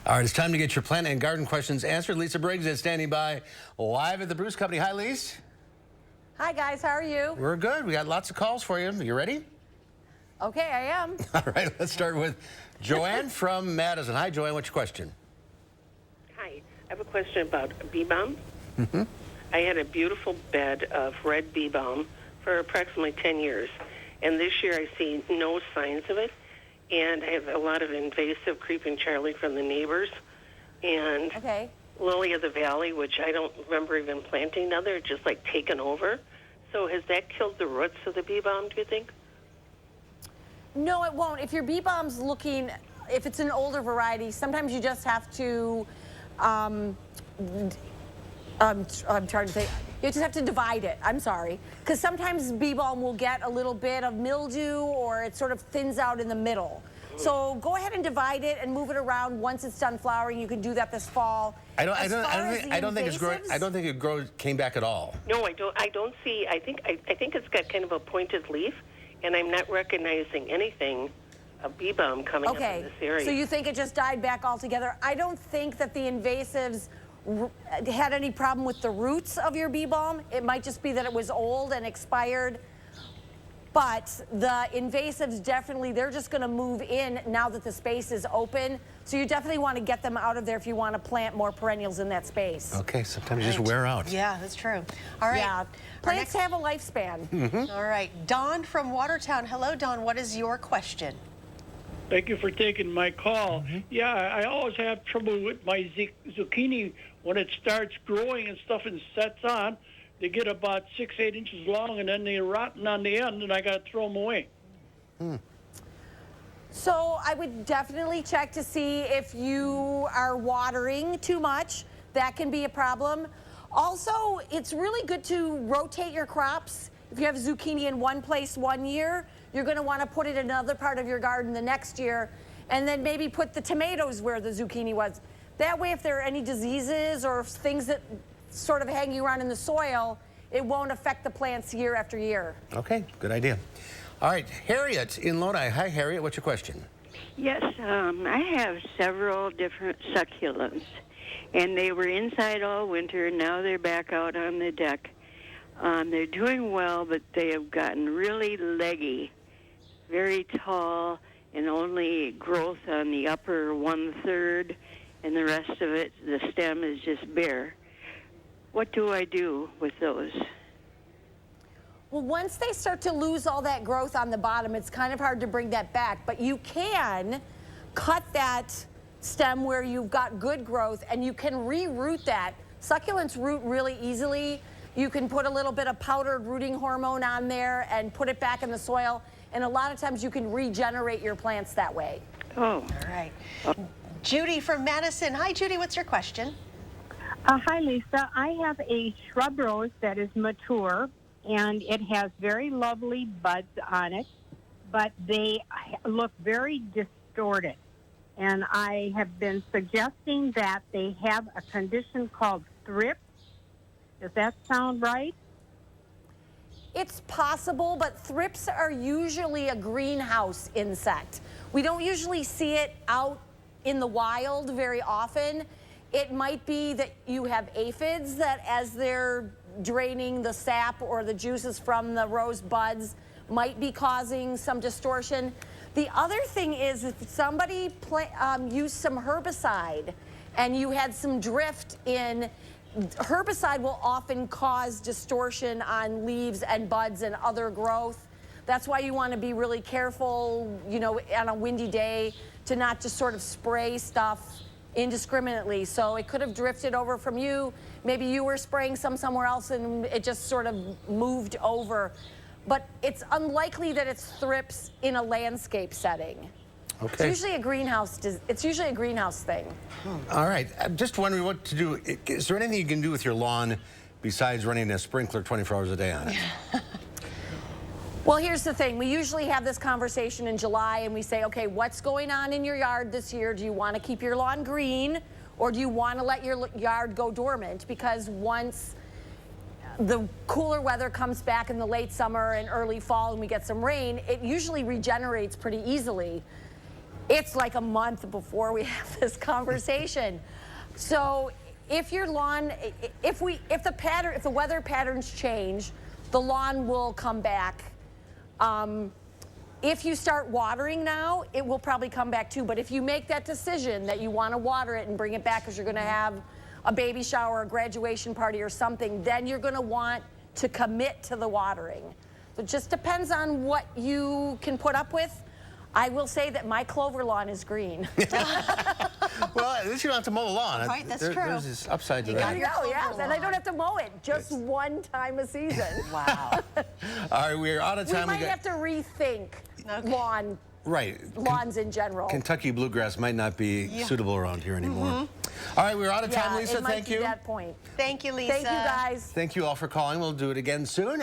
All right, it's time to get your plant and garden questions answered. Lisa Briggs is standing by live at the Bruce Company. Hi, Lise. Hi, guys. How are you? We're good. We got lots of calls for you. You ready? Okay, I am. All right, let's start with Joanne from Madison. Hi, Joanne. What's your question? Hi. I have a question about bee balm. Mm-hmm. I had a beautiful bed of red bee balm for approximately 10 years. And this year I see no signs of it. And I have a lot of invasive creeping Charlie from the neighbors. And lily of the valley, which I don't remember even planting now. They're just like taken over. So has that killed the roots of the bee balm, do you think? No, it won't. If your bee balm's looking, if it's an older variety, sometimes you just have to, I'm trying to think. You just have to divide it. I'm sorry. Because sometimes bee balm will get a little bit of mildew or it sort of thins out in the middle. So go ahead and divide it and move it around. Once it's done flowering, you can do that this fall. I don't think it's growing. I don't think it came back at all. No, I don't see. I think it's got kind of a pointed leaf, and I'm not recognizing anything of bee balm coming up in this area. So you think it just died back altogether? I don't think that the invasives had any problem with the roots of your bee balm. It might just be that it was old and expired. But the invasives definitely, they're just going to move in now that the space is open. So you definitely want to get them out of there if you want to plant more perennials in that space. Okay, sometimes you just wear out. Yeah, that's true. All right. Yeah, plants have a lifespan. Mm-hmm. All right, Don from Watertown. Hello, Don. What is your question? Thank you for taking my call. Mm-hmm. Yeah, I always have trouble with my zucchini when it starts growing and stuff and sets on. They get about 6-8 inches long, and then they rotten on the end, and I got to throw them away. So I would definitely check to see if you are watering too much. That can be a problem. Also, it's really good to rotate your crops. If you have zucchini in one place one year, you're going to want to put it in another part of your garden the next year, and then maybe put the tomatoes where the zucchini was. That way, if there are any diseases or things that sort of hanging around in the soil, it won't affect the plants year after year. Okay, good idea. All right, Harriet in Lodi. Hi, Harriet. What's your question? Yes, I have several different succulents, and they were inside all winter. Now they're back out on the deck. They're doing well, but they have gotten really leggy, very tall, and only growth on the upper 1/3, and the rest of it, the stem is just bare. What do I do with those? Well, once they start to lose all that growth on the bottom, it's kind of hard to bring that back, but you can cut that stem where you've got good growth, and you can re-root that. Succulents root really easily. You can put a little bit of powdered rooting hormone on there and put it back in the soil, and a lot of times you can regenerate your plants that way. Oh. All right. Judy from Madison. Hi, Judy. What's your question? Hi, Lisa. I have a shrub rose that is mature, and it has very lovely buds on it, but they look very distorted. And I have been suggesting that they have a condition called thrips. Does that sound right? It's possible, but thrips are usually a greenhouse insect. We don't usually see it out in the wild very often. It might be that you have aphids that, as they're draining the sap or the juices from the rose buds, might be causing some distortion. The other thing is, if somebody used some herbicide and you had some drift in, herbicide will often cause distortion on leaves and buds and other growth. That's why you want to be really careful, you know, on a windy day, to not just sort of spray stuff indiscriminately. So it could have drifted over from you. Maybe you were spraying somewhere else and it just sort of moved over. But it's unlikely that it's thrips in a landscape setting. Okay. It's usually a greenhouse. It's usually a greenhouse thing. All right. I'm just wondering what to do. Is there anything you can do with your lawn besides running a sprinkler 24 hours a day on it? Well, here's the thing. We usually have this conversation in July and we say, okay, what's going on in your yard this year? Do you want to keep your lawn green, or do you want to let your yard go dormant? Because once the cooler weather comes back in the late summer and early fall and we get some rain, it usually regenerates pretty easily. It's like a month before we have this conversation. So if your lawn, if the weather patterns change, the lawn will come back. If you start watering now, it will probably come back too. But if you make that decision that you want to water it and bring it back because you're going to have a baby shower, a graduation party or something, then you're going to want to commit to the watering. So it just depends on what you can put up with. I will say that my clover lawn is green. Well, at least you don't have to mow the lawn. Right, that's true. There's this upside to You that. got your clover Yes, and I don't lawn. have to mow it just one time a season. Wow. All right, we're out of We time. might have to rethink Right. lawns in general. Kentucky bluegrass might not be suitable around here anymore. All right, we're out of time, Lisa. it might Thank be you. that point. Thank you, Lisa. Thank you, guys. Thank you all for calling. We'll do it again soon.